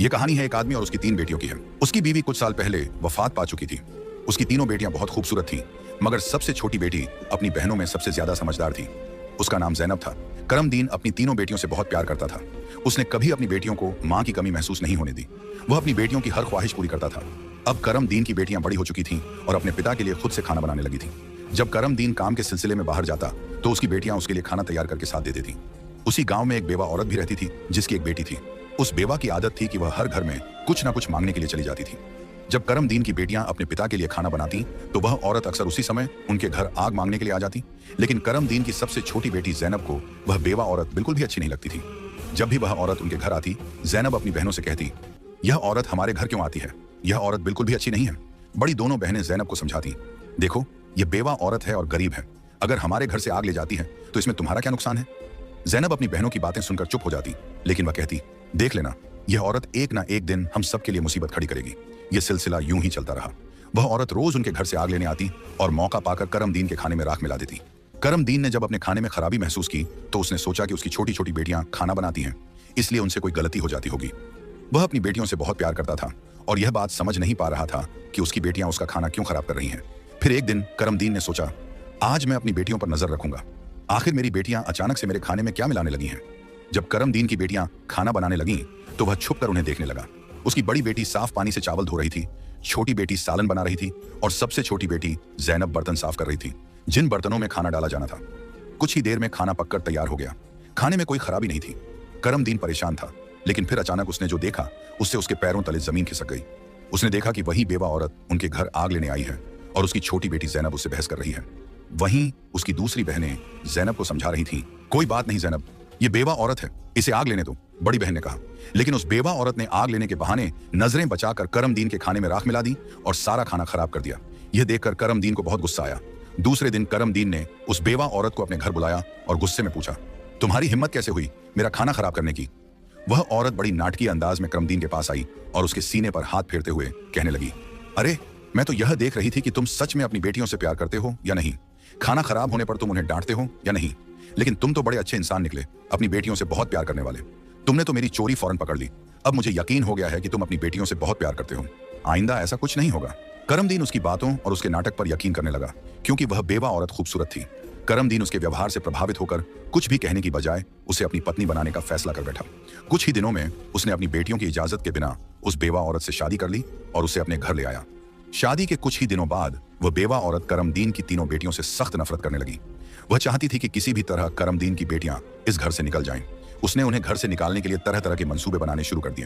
ये कहानी है एक आदमी और उसकी 3 बेटियों की है। उसकी बीवी कुछ साल पहले वफात पा चुकी थी। उसकी तीनों बेटियां बहुत खूबसूरत थीं, मगर सबसे छोटी बेटी अपनी बहनों में सबसे ज्यादा समझदार थी। उसका नाम ज़ैनब था। करमदीन अपनी तीनों बेटियों से बहुत प्यार करता था। उसने कभी अपनी बेटियों को माँ की कमी महसूस नहीं होने दी। वह अपनी बेटियों की हर ख्वाहिश पूरी करता था। अब करमदीन की बेटियां बड़ी हो चुकी थीं और अपने पिता के लिए खुद से खाना बनाने लगी थीं। जब करमदीन काम के सिलसिले में बाहर जाता तो उसकी बेटियां उसके लिए खाना तैयार करके साथ देती थीं। उसी गांव में एक बेवा औरत भी रहती थी जिसकी एक बेटी थी। उस बेवा की आदत थी कि वह हर घर में कुछ न कुछ मांगने के लिए चली जाती थी। जब करमदीन की बेटियां अपने पिता के लिए खाना बनाती तो वह औरत अक्सर उसी समय उनके घर आग मांगने के लिए आ जाती। लेकिन करमदीन की सबसे छोटी बेटी ज़ैनब को वह बेवा औरत बिल्कुल भी अच्छी नहीं लगती थी। जब भी वह औरत उनके घर आती, ज़ैनब अपनी बहनों से कहती, यह औरत हमारे घर क्यों आती है? यह औरत बिल्कुल भी अच्छी नहीं है। बड़ी दोनों बहनें ज़ैनब को समझाती, देखो यह बेवा औरत है और गरीब है। अगर हमारे घर से आग ले जाती है तो इसमें तुम्हारा क्या नुकसान है? ज़ैनब अपनी बहनों की बातें सुनकर चुप हो जाती, लेकिन वह कहती, देख लेना, यह औरत एक ना एक दिन हम सब के लिए मुसीबत खड़ी करेगी। यह सिलसिला यूं ही चलता रहा। वह औरत रोज उनके घर से आग लेने आती और मौका पाकर करमदीन के खाने में राख मिला देती। करमदीन ने जब अपने खाने में खराबी महसूस की तो उसने सोचा कि उसकी छोटी छोटी बेटियां खाना बनाती हैं, इसलिए उनसे कोई गलती हो जाती होगी। वह अपनी बेटियों से बहुत प्यार करता था और यह बात समझ नहीं पा रहा था कि उसकी बेटियां उसका खाना क्यों खराब कर रही हैं। फिर एक दिन करमदीन ने सोचा, आज मैं अपनी बेटियों पर नजर रखूंगा। आखिर मेरी बेटियां अचानक से मेरे खाने में क्या मिलाने लगी हैं? जब करमदीन की बेटियां खाना बनाने लगीं तो वह छुपकर उन्हें देखने लगा। उसकी बड़ी बेटी साफ पानी से चावल धो रही थी, छोटी बेटी सालन बना रही थी और सबसे छोटी बेटी ज़ैनब बर्तन साफ कर रही थी, जिन बर्तनों में खाना डाला जाना था। कुछ ही देर में खाना पककर तैयार हो गया। खाने में कोई खराबी नहीं थी। करमदीन परेशान था, लेकिन फिर अचानक उसने जो देखा उससे उसके पैरों तले जमीन खिसक गई। उसने देखा कि वही बेवा औरत उनके घर आग लेने आई है और उसकी छोटी बेटी ज़ैनब उससे बहस कर रही है। वहीं उसकी दूसरी बहनें ज़ैनब को समझा रही थीं, कोई बात नहीं ज़ैनब, ये बेवा औरत है, इसे आग लेने दो, बड़ी बहन ने कहा। लेकिन उस बेवा औरत ने आग लेने के बहाने नजरें बचाकर करमदीन के खाने में राख मिला दी और सारा खाना खराब कर दिया। यह देखकर करमदीन को बहुत गुस्सा आया। दूसरे दिन करमदीन ने उस बेवा औरत को अपने घर बुलाया और गुस्से में पूछा, तुम्हारी हिम्मत कैसे हुई मेरा खाना खराब करने की? वह औरत बड़ी नाटकीय अंदाज में करमदीन के पास आई और उसके सीने पर हाथ फेरते हुए कहने लगी, अरे मैं तो यह देख रही थी कि तुम सच में अपनी बेटियों से प्यार करते हो या नहीं। खाना खराब होने पर तुम उन्हें डांटते हो या नहीं। लेकिन तुम तो बड़े अच्छे इंसान निकले, अपनी बेटियों से बहुत प्यार करने वाले। तुमने तो मेरी चोरी फौरन पकड़ ली। अब मुझे यकीन हो गया है कि तुम अपनी बेटियों से बहुत प्यार करते हो। आइंदा ऐसा कुछ नहीं होगा। करमदीन उसकी बातों और उसके नाटक पर यकीन करने लगा, क्योंकि वह बेवा औरत खूबसूरत थी। करमदीन उसके व्यवहार से प्रभावित होकर कुछ भी कहने की बजाय उसे अपनी पत्नी बनाने का फैसला कर बैठा। कुछ ही दिनों में उसने अपनी बेटियों की इजाजत के बिना उस बेवा औरत से शादी कर ली और उसे अपने घर ले आया। शादी के कुछ ही दिनों बाद वह बेवा औरत करमदीन की तीनों बेटियों से सख्त नफरत करने लगी। वह चाहती थी कि किसी भी तरह करमदीन की बेटियां इस घर से निकल जाएं। उसने उन्हें घर से निकालने के लिए तरह तरह के मंसूबे बनाने शुरू कर दिए।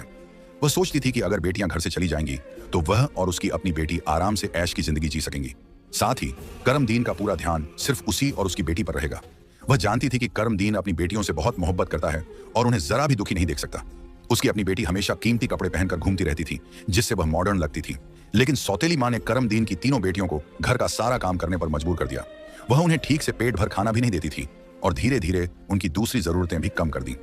वह सोचती थी कि अगर बेटियां घर से चली जाएंगी तो वह और उसकी अपनी बेटी आराम से ऐश की जिंदगी जी सकेंगी। साथ ही करमदीन का पूरा ध्यान सिर्फ उसी और उसकी बेटी पर रहेगा। वह जानती थी कि करमदीन अपनी बेटियों से बहुत मोहब्बत करता है और उन्हें जरा भी दुखी नहीं देख सकता। उसकी अपनी बेटी हमेशा कीमती कपड़े पहनकर घूमती रहती थी, जिससे वह मॉडर्न लगती थी। लेकिन सौतेली मां ने करमदीन की तीनों बेटियों को घर का सारा काम करने पर मजबूर कर दिया। वह उन्हें ठीक से पेट भर खाना भी नहीं देती थी और धीरे धीरे उनकी दूसरी जरूरतें भी कम कर दी।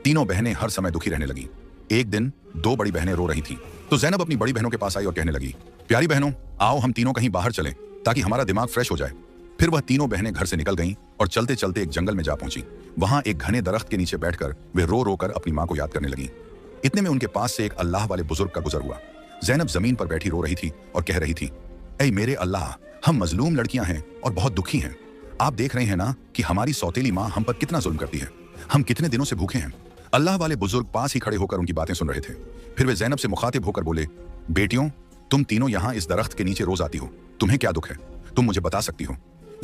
तीनों बहनें हर समय दुखी रहने लगी। एक दिन 2 बड़ी बहनें रो रही थीं, तो ज़ैनब अपनी बड़ी बहनों के पास आई और कहने लगी, प्यारी बहनों, आओ हम तीनों कहीं बाहर चलें ताकि हमारा दिमाग फ्रेश हो जाए। फिर वह तीनों बहनें घर से निकल गईं और चलते चलते एक जंगल में जा पहुंची। वहां एक घने दरख्त के नीचे बैठकर वे रो रो कर अपनी मां को याद करने लगी। इतने में उनके पास से एक अल्लाह वाले बुजुर्ग का गुजर हुआ। ज़ैनब जमीन पर बैठी रो रही थी और कह रही थी, ऐ मेरे अल्लाह, हम मजलूम लड़कियां हैं और बहुत दुखी हैं। आप देख रहे हैं ना कि हमारी सौतेली माँ हम पर कितना जुल्म करती है। हम कितने दिनों से भूखे हैं। अल्लाह वाले बुजुर्ग पास ही खड़े होकर उनकी बातें सुन रहे थे। फिर वे ज़ैनब से मुखातिब होकर बोले, बेटियों, तुम तीनों यहाँ इस दरख्त के नीचे रोज आती हो, तुम्हें क्या दुख है? तुम मुझे बता सकती हो?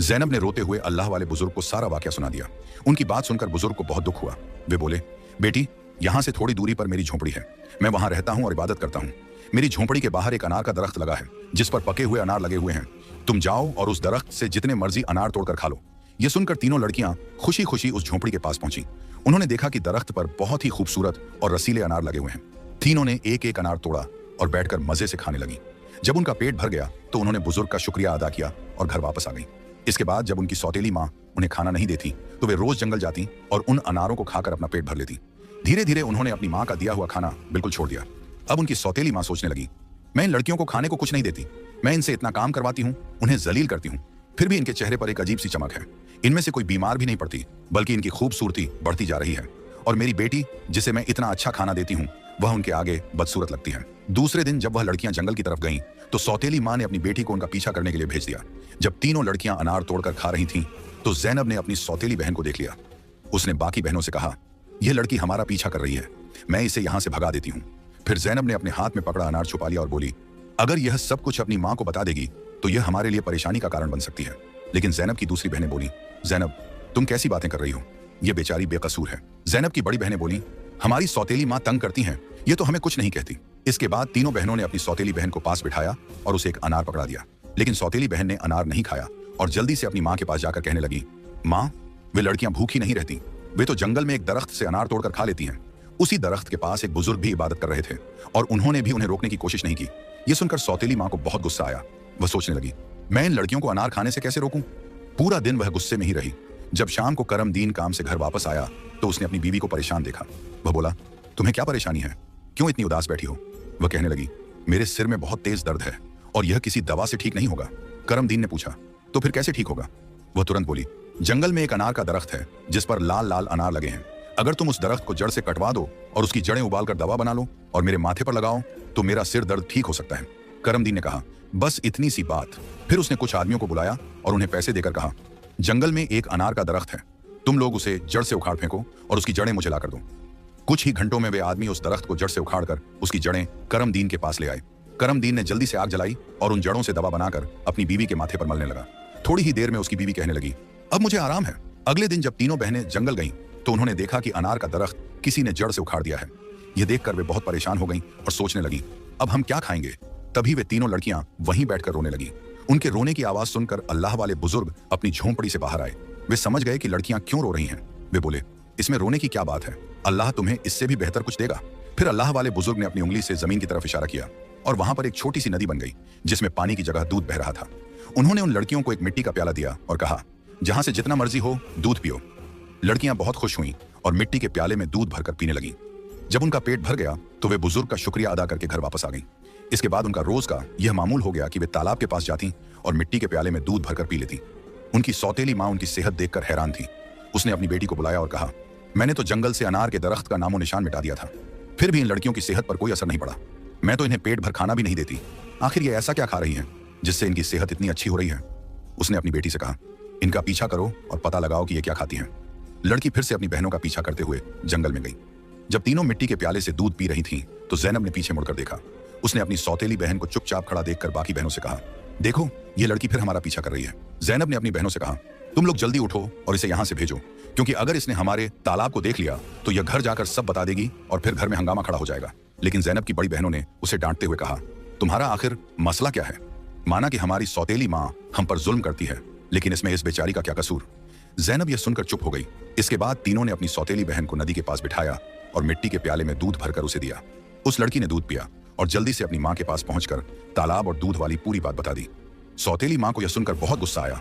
ज़ैनब ने रोते हुए अल्लाह वाले बुजुर्ग को सारा वाकया सुना दिया। उनकी बात सुनकर बुजुर्ग को बहुत दुख हुआ। वे बोले, बेटी, यहाँ से थोड़ी दूरी पर मेरी झोंपड़ी है। मैं वहां रहता हूँ और इबादत करता हूँ। मेरी झोंपड़ी के बाहर एक अनार का दरख्त लगा है जिस पर पके हुए अनार लगे हुए हैं। तुम जाओ और उस दरख्त से जितने मर्जी अनार तोड़कर खा लो। ये सुनकर तीनों लड़कियां खुशी खुशी उस झोंपड़ी के पास पहुंची। उन्होंने देखा कि दरख्त पर बहुत ही खूबसूरत और रसीले अनार लगे हुए हैं। तीनों ने एक एक अनार तोड़ा और बैठकर मजे से खाने लगी। जब उनका पेट भर गया तो उन्होंने बुजुर्ग का शुक्रिया अदा किया और घर वापस आ गई। इसके बाद जब उनकी सौतेली माँ उन्हें खाना नहीं देती तो वे रोज जंगल जाती और उन अनारों को खाकर अपना पेट भर लेती। धीरे धीरे उन्होंने अपनी माँ का दिया हुआ खाना बिल्कुल छोड़ दिया। अब उनकी सौतेली माँ सोचने लगी, मैं इन लड़कियों को खाने को कुछ नहीं देती, मैं इनसे इतना काम करवाती हूँ, उन्हें जलील करती हूँ, फिर भी इनके चेहरे पर एक अजीब सी चमक है। इनमें से कोई बीमार भी नहीं पड़ती, बल्कि इनकी खूबसूरती बढ़ती जा रही है। और मेरी बेटी, जिसे मैं इतना अच्छा खाना देती हूँ, वह उनके आगे बदसूरत लगती है। दूसरे दिन जब वह लड़कियां जंगल की तरफ गईं, तो सौतेली मां ने अपनी बेटी को उनका पीछा करने के लिए भेज दिया। जब तीनों लड़कियां अनार तोड़कर खा रही थीं, तो जैनब ने अपनी सौतेली बहन को देख लिया। उसने बाकी बहनों से कहा, यह लड़की हमारा पीछा कर रही है, मैं इसे यहां से भगा देती हूं। फिर जैनब ने अपने हाथ में पकड़ा अनार छुपा लिया और बोली, अगर यह सब कुछ अपनी मां को बता देगी तो यह हमारे लिए परेशानी का कारण बन सकती है। लेकिन जैनब की दूसरी बहनें बोली, जैनब तुम कैसी बातें कर रही हो, यह बेचारी बेकसूर है। जैनब की बड़ी बहनें बोली, हमारी सौतेली मां तंग करती हैं, यह तो हमें कुछ नहीं कहती। इसके बाद तीनों बहनों ने अपनी सौतेली बहन को पास बिठाया और उसे एक अनार पकड़ा दिया। लेकिन सौतेली बहन ने अनार नहीं खाया और जल्दी से अपनी मां के पास जाकर कहने लगी, मां, वे लड़कियां भूखी नहीं रहती, वे तो जंगल में एक दरख्त से अनार तोड़कर खा लेती हैं। उसी दरख्त के पास एक बुजुर्ग भी इबादत कर रहे थे और उन्होंने भी उन्हें रोकने की कोशिश नहीं की। यह सुनकर सौतेली मां को बहुत गुस्सा आया। वह सोचने लगी, मैं इन लड़कियों को अनार खाने से कैसे रोकूं। पूरा दिन वह गुस्से में ही रही। जब शाम को करमदीन काम से घर वापस आया तो उसने अपनी बीवी को परेशान देखा। वह बोला, तुम्हें क्या परेशानी है, क्यों इतनी उदास बैठी हो। वह कहने लगी, मेरे सिर में बहुत तेज दर्द है और यह किसी दवा से ठीक नहीं होगा। करमदीन ने पूछा, तो फिर कैसे ठीक होगा। वह तुरंत बोली, जंगल में एक अनार का दरख्त है जिस पर लाल लाल अनार लगे हैं। अगर तुम उस दरख्त को जड़ से कटवा दो और उसकी जड़ें उबालकर दवा बना लो और मेरे माथे पर लगाओ तो मेरा सिर दर्द ठीक हो सकता है। करमदीन ने कहा, बस इतनी सी बात। फिर उसने कुछ आदमियों को बुलाया और उन्हें पैसे देकर कहा, जंगल में एक अनार का दरख्त है, तुम लोग उसे जड़ से उखाड़ फेंको और उसकी जड़ें मुझे लाकर दो। कुछ ही घंटों में वे आदमी उस दरख्त को जड़ से उखाड़कर उसकी जड़ें करमदीन के पास ले आए। करमदीन ने जल्दी से आग जलाई और उन जड़ों से दवा बनाकर अपनी बीवी के माथे पर मलने लगा। थोड़ी ही देर में उसकी बीवी कहने लगी, अब मुझे आराम है। अगले दिन जब तीनों बहनें जंगल गईं तो उन्होंने देखा कि अनार का दरख्त किसी ने जड़ से उखाड़ दिया है। यह देखकर वे बहुत परेशान हो गईं और सोचने लगी, अब हम क्या खाएंगे। तभी वे तीनों लड़कियां वहीं बैठकर रोने लगी। उनके रोने की आवाज सुनकर अल्लाह वाले बुजुर्ग अपनी झोंपड़ी से बाहर आए। वे समझ गए कि लड़कियां क्यों रो रही हैं। वे बोले, इसमें रोने की क्या बात है, अल्लाह तुम्हें इससे भी बेहतर कुछ देगा। फिर अल्लाह वाले बुजुर्ग ने अपनी उंगली से जमीन की तरफ इशारा किया और वहां पर एक छोटी सी नदी बन गई जिसमें पानी की जगह दूध बह रहा था। उन्होंने उन लड़कियों को एक मिट्टी का प्याला दिया और कहा, जहां से जितना मर्जी हो दूध पियो। लड़कियां बहुत खुश हुईं और मिट्टी के प्याले में दूध भरकर पीने लगीं। जब उनका पेट भर गया तो वे बुजुर्ग का शुक्रिया अदा करके घर वापस आ गईं। इसके बाद उनका रोज का यह मामूल हो गया कि वे तालाब के पास जाती और मिट्टी के प्याले में दूध भरकर पी लेती। उनकी सौतेली मां उनकी सेहत देखकर हैरान थी। उसने अपनी बेटी को बुलाया और कहा, मैंने तो जंगल से अनार के दरख्त का नामो निशान मिटा दिया था, फिर भी इन लड़कियों की सेहत पर कोई असर नहीं पड़ा। मैं तो इन्हें पेट भर खाना भी नहीं देती, आखिर ये ऐसा क्या खा रही हैं जिससे इनकी सेहत इतनी अच्छी हो रही है। उसने अपनी बेटी से कहा, इनका पीछा करो और पता लगाओ कि ये क्या खाती हैं। लड़की फिर से अपनी बहनों का पीछा करते हुए जंगल में गई। जब तीनों मिट्टी के प्याले से दूध पी रही थीं, तो जैनब ने पीछे मुड़कर देखा। उसने अपनी सौतेली बहन को चुपचाप खड़ा देखकर बाकी बहनों से कहा, देखो ये लड़की फिर हमारा पीछा कर रही है। जैनब ने अपनी बहनों से कहा, तुम लोग जल्दी उठो और इसे यहां से भेजो, क्योंकि अगर इसने हमारे तालाब को देख लिया तो यह घर जाकर सब बता देगी और फिर घर में हंगामा खड़ा हो जाएगा। लेकिन जैनब की बड़ी बहनों ने उसे डांटते हुए कहा, तुम्हारा आखिर मसला क्या है। माना कि हमारी सौतेली मां हम पर जुल्म करती है, लेकिन इसमें इस बेचारी का क्या कसूर। जैनब यह सुनकर चुप हो गई। इसके बाद तीनों ने अपनी सौतेली बहन को नदी के पास बिठाया और मिट्टी के प्याले में दूध भरकर उसे दिया। उस लड़की ने दूध पिया और जल्दी से अपनी मां के पास पहुंचकर तालाब और दूध वाली पूरी बात बता दी। सौतेली मां को यह सुनकर बहुत गुस्सा आया।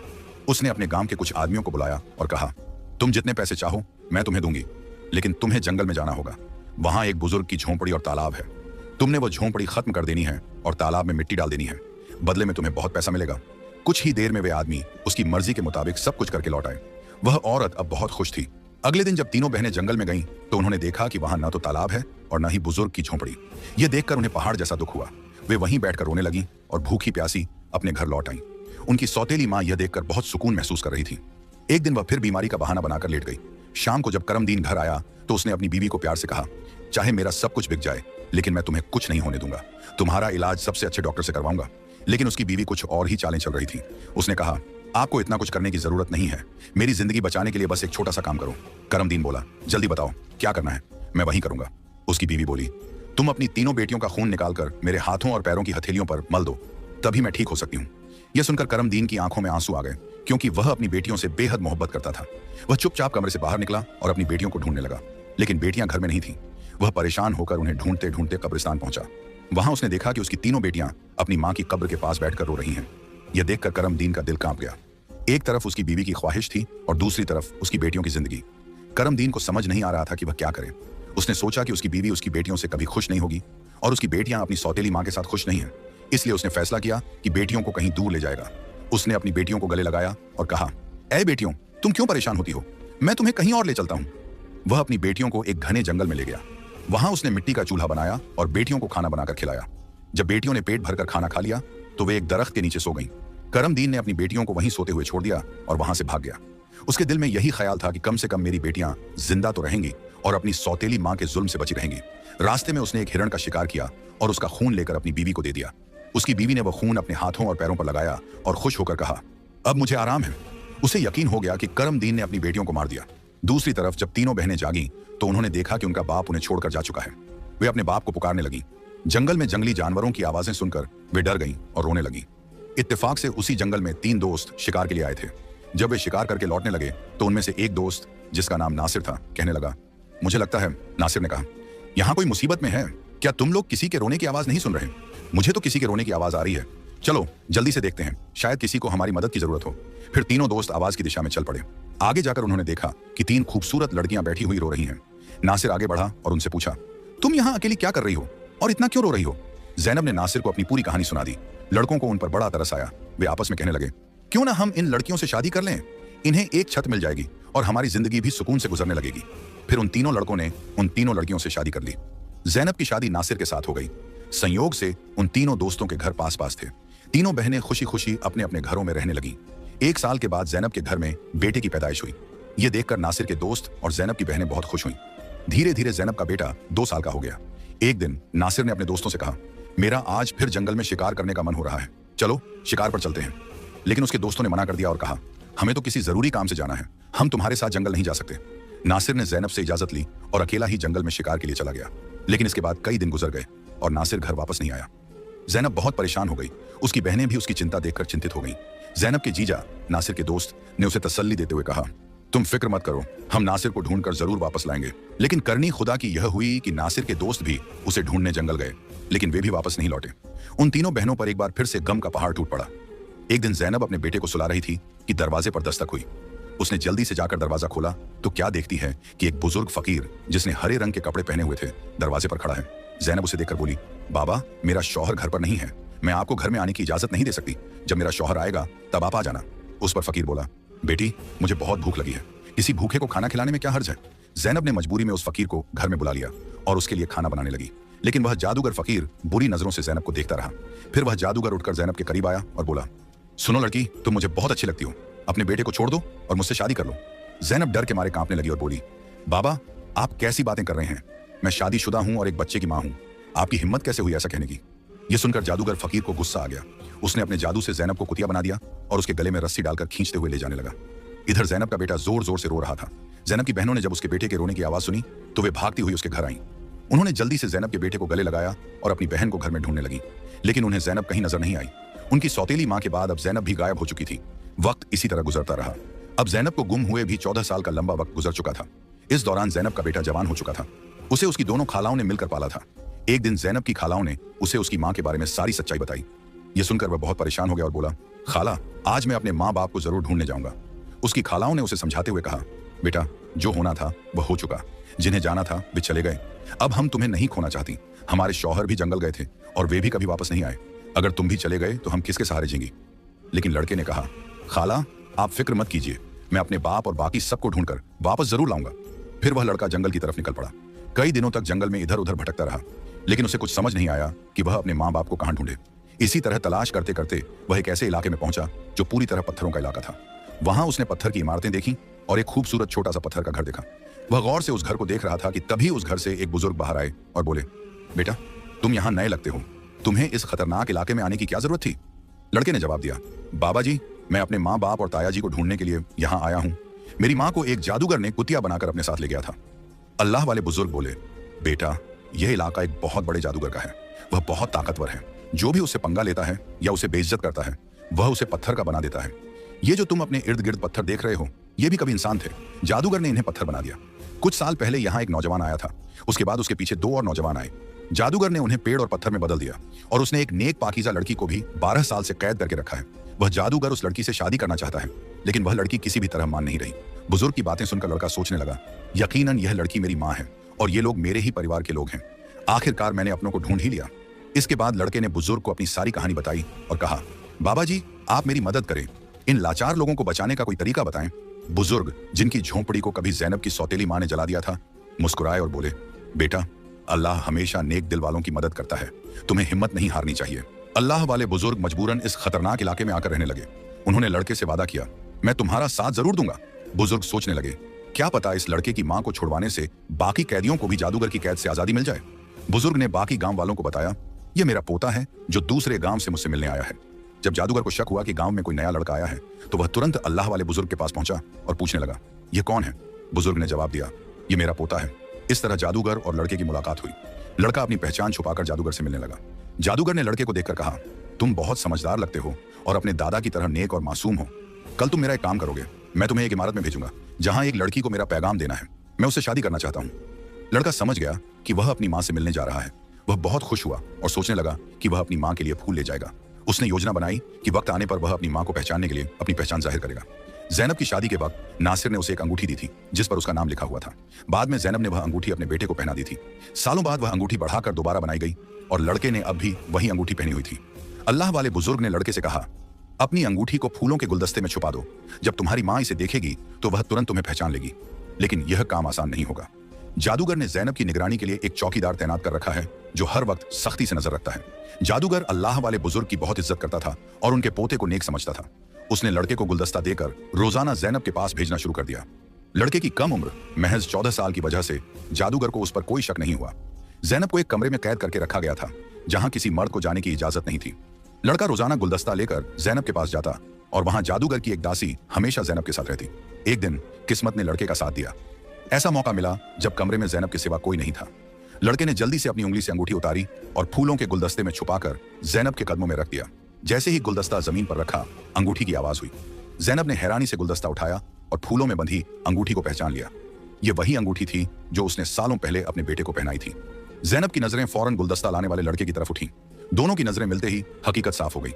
उसने अपने गांव के कुछ आदमियों को बुलाया और कहा, तुम जितने पैसे चाहो मैं तुम्हें दूंगी, लेकिन तुम्हें जंगल में जाना होगा। वहां एक बुजुर्ग की झोंपड़ी और तालाब है, तुमने वो झोंपड़ी खत्म कर देनी है और तालाब में मिट्टी डाल देनी है। बदले में तुम्हें बहुत पैसा मिलेगा। कुछ ही देर में वे आदमी उसकी मर्जी के मुताबिक सब कुछ करके लौट आए। वह औरत अब बहुत खुश थी। अगले दिन जब तीनों बहनें जंगल में गईं, तो उन्होंने देखा कि वहां न तो तालाब है और न ही बुजुर्ग की झोंपड़ी। यह देखकर उन्हें पहाड़ जैसा दुख हुआ। वे वहीं बैठकर रोने लगी और भूखी प्यासी अपने घर लौट आईं। उनकी सौतेली मां यह देखकर बहुत सुकून महसूस कर रही थी। एक दिन वह फिर बीमारी का बहाना बनाकर लेट गई। शाम को जब करमदीन घर आया तो उसने अपनी बीवी को प्यार से कहा, चाहे मेरा सब कुछ बिक जाए लेकिन मैं तुम्हें कुछ नहीं होने दूंगा। तुम्हारा इलाज सबसे अच्छे डॉक्टर से करवाऊंगा। लेकिन उसकी बीवी कुछ और ही चालें चल रही थी। उसने कहा, आपको इतना कुछ करने की जरूरत नहीं है, मेरी जिंदगी बचाने के लिए बस एक छोटा सा काम करो। करमदीन बोला, जल्दी बताओ क्या करना है, मैं वही करूंगा। उसकी बीवी बोली, तुम अपनी तीनों बेटियों का खून निकालकर मेरे हाथों और पैरों की हथेलियों पर मल दो, तभी मैं ठीक हो सकती हूँ। यह सुनकर करमदीन की आंखों में आंसू आ गए, क्योंकि वह अपनी बेटियों से बेहद मोहब्बत करता था। वह चुपचाप कमरे से बाहर निकला और अपनी बेटियों को ढूंढने लगा, लेकिन बेटियां घर में नहीं थीं। वह परेशान होकर उन्हें ढूंढते ढूंढते कब्रिस्तान पहुंचा। वहां उसने देखा कि उसकी तीनों बेटियां अपनी मां की कब्र के पास बैठकर रो रही हैं। यह देखकर करमदीन का दिल कांप गया। एक तरफ उसकी बीवी की ख्वाहिश थी और दूसरी तरफ उसकी बेटियों की जिंदगी। करमदीन को समझ नहीं आ रहा था कि वह क्या करे। उसने सोचा कि उसकी बीवी उसकी बेटियों से कभी खुश नहीं होगी और उसकी बेटियां अपनी सौतेली मां के साथ खुश नहीं हैं। इसलिए उसने फैसला किया कि बेटियों को कहीं दूर ले जाएगा। उसने अपनी बेटियों को गले लगाया और कहा, ऐ बेटियों, तुम क्यों परेशान होती हो, मैं तुम्हें कहीं और ले चलता हूं। वह अपनी बेटियों को एक घने जंगल में ले गया। वहां उसने मिट्टी का चूल्हा बनाया और बेटियों को खाना बनाकर खिलाया। जब बेटियों ने पेट भरकर खाना खा लिया तो वे एक दरख्त के नीचे सो गईं। करमदीन ने अपनी बेटियों को वहीं सोते हुए छोड़ दिया और वहां से भाग गया। उसके दिल में यही ख्याल था कि कम से कम मेरी बेटियां जिंदा तो रहेंगी और अपनी सौतेली मां के जुल्म से बची रहेंगी। रास्ते में उसने एक हिरण का शिकार किया और उसका खून लेकर अपनी बीवी को दे दिया। उसकी बीवी ने वह खून अपने हाथों और पैरों पर लगाया और खुश होकर कहा, अब मुझे आराम है। उसे यकीन हो गया कि करमदीन ने अपनी बेटियों को मार दिया। दूसरी तरफ जब तीनों बहनें जागी तो उन्होंने देखा कि उनका बाप उन्हें छोड़कर जा चुका है। वे अपने बाप को पुकारने लगी। जंगल में जंगली जानवरों की आवाजें सुनकर वे डर गईं और रोने लगी। इत्तेफाक से उसी जंगल में 3 दोस्त शिकार के लिए आए थे। जब वे शिकार करके लौटने लगे तो उनमें से एक दोस्त, जिसका नाम नासिर था, कहने लगा, मुझे लगता है, नासिर ने कहा, यहाँ कोई मुसीबत में है। क्या तुम लोग किसी के रोने की आवाज नहीं सुन रहे? मुझे तो किसी के रोने की आवाज आ रही है। चलो जल्दी से देखते हैं, शायद किसी को हमारी मदद की जरूरत हो। फिर तीनों दोस्त आवाज की दिशा में चल पड़े। आगे जाकर उन्होंने देखा कि 3 खूबसूरत लड़कियां बैठी हुई रो रही हैं। नासिर आगे बढ़ा और उनसे पूछा, तुम यहाँ अकेली क्या कर रही हो और इतना क्यों रो रही हो? ज़ैनब ने नासिर को अपनी पूरी कहानी सुना दी। लड़कों को उन पर बड़ा तरस आया। वे आपस में कहने लगे, क्यों ना हम इन लड़कियों से शादी कर लें? इन्हें एक छत मिल जाएगी और हमारी जिंदगी भी सुकून से गुजरने लगेगी। फिर उन तीनों लड़कों ने उन तीनों लड़कियों से शादी कर ली। ज़ैनब की शादी नासिर के साथ हो गई। संयोग से उन तीनों दोस्तों के घर पास पास थे। तीनों बहनें खुशी खुशी अपने अपने घरों में रहने लगीं। 1 साल के बाद ज़ैनब के घर में बेटे की पैदाइश हुई। ये देखकर नासिर के दोस्त और ज़ैनब की बहनें बहुत खुश हुईं। धीरे धीरे ज़ैनब का बेटा 2 साल का हो गया। एक दिन नासिर ने अपने दोस्तों से कहा, मेरा आज फिर जंगल में शिकार करने का मन हो रहा है, चलो शिकार पर चलते हैं। लेकिन उसके दोस्तों ने मना कर दिया और कहा, हमें तो किसी जरूरी काम से जाना है, हम तुम्हारे साथ जंगल नहीं जा सकते। नासिर ने ज़ैनब से इजाजत ली और अकेला ही जंगल में शिकार के लिए चला गया। लेकिन इसके बाद कई दिन गुजर गए और नासिर घर वापस नहीं आया। ज़ैनब बहुत परेशान हो गई। उसकी बहनें भी उसकी चिंता देखकर चिंतित हो गईं। ज़ैनब के जीजा, नासिर के दोस्त, ने उसे तसल्ली देते हुए कहा, तुम फिक्र मत करो, हम नासिर को ढूंढकर जरूर वापस लाएंगे। लेकिन करनी खुदा की यह हुई कि नासिर के दोस्त भी उसे ढूंढने जंगल गए, लेकिन वे भी वापस नहीं लौटे। उन तीनों बहनों पर एक बार फिर से गम का पहाड़ टूट पड़ा। एक दिन ज़ैनब अपने बेटे को सुला रही थी कि दरवाजे पर दस्तक हुई। उसने जल्दी से जाकर दरवाजा खोला तो क्या देखती है कि एक बुजुर्ग फकीर, जिसने हरे रंग के कपड़े पहने हुए थे, दरवाजे पर खड़ा है। ज़ैनब उसे देखकर बोली, बाबा, मेरा शौहर घर पर नहीं है, मैं आपको घर में आने की इजाजत नहीं दे सकती। जब मेरा शौहर आएगा तब आप आ जाना। उस पर फकीर बोला, बेटी, मुझे बहुत भूख लगी है, किसी भूखे को खाना खिलाने में क्या हर्ज है? ज़ैनब ने मजबूरी में उस फकीर को घर में बुला लिया और उसके लिए खाना बनाने लगी। लेकिन वह जादूगर फकीर बुरी नजरों से ज़ैनब को देखता रहा। फिर वह जादूगर उठकर ज़ैनब के करीब आया और बोला, सुनो लड़की, तुम मुझे बहुत अच्छी लगती हो, अपने बेटे को छोड़ दो और मुझसे शादी कर लो। ज़ैनब डर के मारे कांपने लगी और बोली, बाबा, आप कैसी बातें कर रहे हैं? मैं शादीशुदा हूं और एक बच्चे की मां हूं, आपकी हिम्मत कैसे हुई ऐसा कहने की? यह सुनकर जादूगर फकीर को गुस्सा आ गया। उसने अपने जादू से ज़ैनब को कुतिया बना दिया और उसके गले में रस्सी डालकर खींचते हुए ले जाने लगा। इधर ज़ैनब का बेटा जोर जोर से रो रहा था। ज़ैनब की बहनों ने जब उसके बेटे के रोने की आवाज सुनी तो वे भागती हुई उसके घर आईं। उन्होंने जल्दी से ज़ैनब के बेटे को गले लगाया और अपनी बहन को घर में ढूंढने लगी, लेकिन उन्हें ज़ैनब कहीं नजर नहीं आई। उनकी सौतेली मां के बाद अब ज़ैनब भी गायब हो चुकी थी। वक्त इसी तरह गुजरता रहा। अब ज़ैनब को गुम हुए भी 14 साल का लंबा वक्त गुजर चुका था। इस दौरान ज़ैनब का बेटा जवान हो चुका था। उसे उसकी दोनों खालाओं ने मिलकर पाला था। एक दिन ज़ैनब की खालाओं ने उसे उसकी मां के बारे में सारी सच्चाई बताई। यह सुनकर वह बहुत परेशान हो गया और बोला, खाला, आज मैं अपने माँ बाप को जरूर ढूंढने जाऊंगा। उसकी खालाओं ने उसे समझाते हुए कहा, बेटा, जो होना था वह हो चुका, जिन्हें जाना था वे चले गए। अब हम तुम्हें नहीं खोना चाहती। हमारे शौहर भी जंगल गए थे और वे भी कभी वापस नहीं आए। अगर तुम भी चले गए तो हम किसके सहारे जीएंगी? लेकिन लड़के ने कहा, खाला, आप फिक्र मत कीजिए, मैं अपने बाप और बाकी सबको ढूंढकर वापस जरूर लाऊंगा। फिर वह लड़का जंगल की तरफ निकल पड़ा। कई दिनों तक जंगल में इधर उधर भटकता रहा, लेकिन उसे कुछ समझ नहीं आया कि वह अपने माँ बाप को कहां ढूंढे। इसी तरह तलाश करते करते वह एक ऐसे इलाके में पहुंचा जो पूरी तरह पत्थरों का इलाका था। वहां उसने पत्थर की इमारतें देखी और एक खूबसूरत छोटा सा पत्थर का घर देखा। वह गौर से उस घर को देख रहा था कि तभी उस घर से एक बुजुर्ग बाहर आए और बोले, बेटा, तुम यहाँ नए लगते हो, तुम्हें इस खतरनाक इलाके में आने की क्या जरूरत थी? लड़के ने जवाब दिया, बाबा जी, मैं अपने माँ बाप और ताया जी को ढूंढने के लिए यहाँ आया हूँ। मेरी माँ को एक जादूगर ने कुतिया बनाकर अपने साथ ले गया था। अल्लाह वाले बुजुर्ग बोले, बेटा, यह इलाका एक बहुत बड़े जादूगर का है, वह बहुत ताकतवर है। जो भी उससे पंगा लेता है या उसे बेइज्जत करता है, वह उसे पत्थर का बना देता है। ये जो तुम अपने इर्द गिर्द पत्थर देख रहे हो, ये भी कभी इंसान थे। जादूगर ने इन्हें पत्थर बना दिया। कुछ साल पहले यहाँ एक नौजवान आया था, उसके बाद उसके पीछे 2 और नौजवान आए। जादूगर ने उन्हें पेड़ और पत्थर में बदल दिया और उसने एक नेक पाकीज़ा लड़की को भी 12 साल से कैद करके रखा है। वह जादूगर उस लड़की से शादी करना चाहता है, लेकिन वह लड़की किसी भी तरह मान नहीं रही। बुजुर्ग की बातें सुनकर लड़का सोचने लगा, यकीनन यह लड़की मेरी माँ है और ये लोग मेरे ही परिवार के लोग हैं। आखिरकार मैंने अपनों को ढूंढ ही लिया। इसके बाद लड़के ने बुजुर्ग को अपनी सारी कहानी बताई और कहा, बाबा जी, आप मेरी मदद करें, इन लाचार लोगों को बचाने का कोई तरीका बताएं। बुजुर्ग, जिनकी झोंपड़ी को कभी ज़ैनब की सौतेली माँ ने जला दिया था, मुस्कुराए और बोले, बेटा, अल्लाह हमेशा नेक दिल वालों की मदद करता है। तुम्हें हिम्मत नहीं हारनी चाहिए। अल्लाह वाले बुजुर्ग मजबूरन इस खतरनाक इलाके में आकर रहने लगे। उन्होंने लड़के से वादा किया, मैं तुम्हारा साथ जरूर दूंगा। बुजुर्ग सोचने लगे, क्या पता इस लड़के की मां को छुड़वाने से बाकी कैदियों को भी जादूगर की कैद से आजादी मिल जाए। बुजुर्ग ने बाकी गांव वालों को बताया, यह मेरा पोता है जो दूसरे गांव से मुझसे मिलने आया है। जब जादूगर को शक हुआ कि गांव में कोई नया लड़का आया है तो वह तुरंत अल्लाह वाले बुजुर्ग के पास पहुंचा और पूछने लगा, यह कौन है। बुजुर्ग ने जवाब दिया, यह मेरा पोता है। इस तरह जादूगर और लड़के की मुलाकात हुई। लड़का अपनी पहचान छुपाकर जादूगर से मिलने लगा। जादूगर ने लड़के को देखकर कहा, तुम बहुत समझदार लगते हो और अपने दादा की तरह नेक और मासूम हो। कल तुम मेरा एक काम करोगे, मैं तुम्हें एक इमारत में भेजूंगा जहां एक लड़की को मेरा पैगाम देना है। मैं उससे शादी करना चाहता हूं। लड़का समझ गया कि वह अपनी मां से मिलने जा रहा है। वह बहुत खुश हुआ और सोचने लगा कि वह अपनी मां के लिए फूल ले जाएगा। उसने योजना बनाई कि वक्त आने पर वह अपनी मां को पहचानने के लिए अपनी पहचान जाहिर करेगा। ज़ैनब की शादी के वक्त नासिर ने उसे एक अंगूठी दी थी जिस पर उसका नाम लिखा हुआ था। बाद में ज़ैनब ने वह अंगूठी अपने बेटे को पहना दी थी। सालों बाद वह अंगूठी बढ़ाकर दोबारा बनाई गई और लड़के ने अब भी वही अंगूठी पहनी हुई थी। अल्लाह वाले बुजुर्ग ने लड़के से कहा, अपनी अंगूठी को फूलों के गुलदस्ते में छुपा दो। जब तुम्हारी मां इसे देखेगी तो वह तुरंत तुम्हें पहचान लेगी। लेकिन यह काम आसान नहीं होगा। जादूगर ने ज़ैनब की निगरानी के लिए एक चौकीदार तैनात कर रखा है जो हर वक्त सख्ती से नजर रखता है। जादूगर अल्लाह वाले बुजुर्ग की बहुत इज्जत करता था और उनके पोते को नेक समझता था। उसने लड़के को गुलदस्ता देकर रोजाना ज़ैनब के पास भेजना शुरू कर दिया। लड़के की कम उम्र महज 14 साल की वजह से जादूगर को उस पर कोई शक नहीं हुआ। ज़ैनब को एक कमरे में कैद करके रखा गया था जहां किसी मर्द को जाने की इजाजत नहीं थी। लड़का रोजाना गुलदस्ता लेकर ज़ैनब के पास जाता और वहां जादूगर की एक दासी हमेशा ज़ैनब के साथ रहती। एक दिन किस्मत ने लड़के का साथ दिया। ऐसा मौका मिला जब कमरे में ज़ैनब के सिवा कोई नहीं था। लड़के ने जल्दी से अपनी उंगली से अंगूठी उतारी और फूलों के गुलदस्ते में छुपाकर ज़ैनब के कदमों में रख दिया। जैसे ही गुलदस्ता जमीन पर रखा, अंगूठी की आवाज हुई। ज़ैनब ने हैरानी से गुलदस्ता उठाया और फूलों में बंधी अंगूठी को पहचान लिया। यह वही अंगूठी थी जो उसने सालों पहले अपने बेटे को पहनाई थी। ज़ैनब की नजरें फौरन गुलदस्ता लाने वाले लड़के की तरफ उठी। दोनों की नजरें मिलते ही हकीकत साफ हो गई।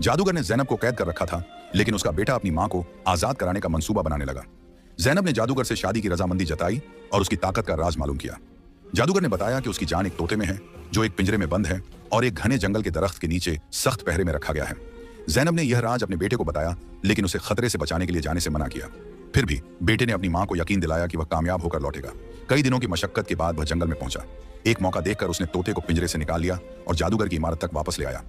जादूगर ने ज़ैनब को कैद कर रखा था, लेकिन उसका बेटा अपनी मां को आजाद कराने का मंसूबा बनाने लगा। ज़ैनब ने जादूगर से शादी की रजामंदी जताई और उसकी ताकत का राज मालूम किया। जादूगर ने बताया कि उसकी जान एक तोते में है जो एक पिंजरे में बंद है और एक घने जंगल के दरख्त के नीचे सख्त पहरे में रखा गया है। ज़ैनब ने यह राज अपने बेटे को बताया, लेकिन उसे खतरे से बचाने के लिए जाने से मना किया। फिर भी बेटे ने अपनी मां को यकीन दिलाया कि वह कामयाब होकर लौटेगा। कई दिनों की मशक्कत के बाद वह जंगल में पहुंचा। एक मौका देखकर उसने तोते को पिंजरे से निकाल लिया और जादूगर की इमारत तक वापस ले आया।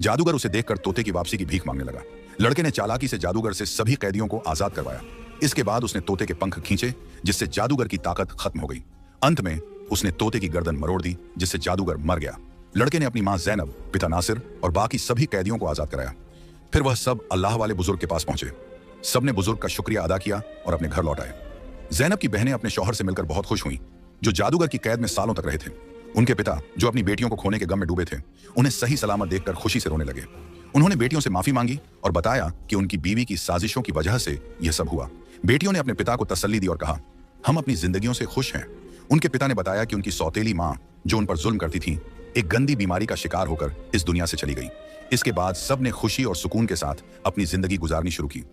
जादूगर उसे देखकर तोते की वापसी की भीख मांगने लगा। लड़के ने चालाकी से जादूगर से सभी कैदियों को आजाद करवाया। इसके बाद उसने तोते के पंख खींचे जिससे जादूगर की ताकत खत्म हो गई। अंत में उसने तोते की गर्दन मरोड़ दी जिससे जादूगर मर गया। लड़के ने अपनी मां ज़ैनब, पिता नासिर और बाकी सभी कैदियों को आजाद कराया। फिर वह सब अल्लाह वाले बुजुर्ग के पास पहुंचे। सबने बुजुर्ग का शुक्रिया अदा किया और अपने घर लौट आए। ज़ैनब की बहनें अपने शौहर से मिलकर बहुत खुश हुईं, जो जादूगर की कैद में सालों तक रहे थे। उनके पिता, जो अपनी बेटियों को खोने के गम में डूबे थे, उन्हें सही सलामत देखकर खुशी से रोने लगे। उन्होंने बेटियों से माफी मांगी और बताया कि उनकी बीवी की साजिशों की वजह से यह सब हुआ। बेटियों ने अपने पिता को तसल्ली दी और कहा, हम अपनी जिंदगियों से खुश हैं। उनके पिता ने बताया कि उनकी सौतेली मां, जो उन पर जुल्म करती थी, एक गंदी बीमारी का शिकार होकर इस दुनिया से चली गई। इसके बाद सब ने खुशी और सुकून के साथ अपनी जिंदगी गुजारनी शुरू की।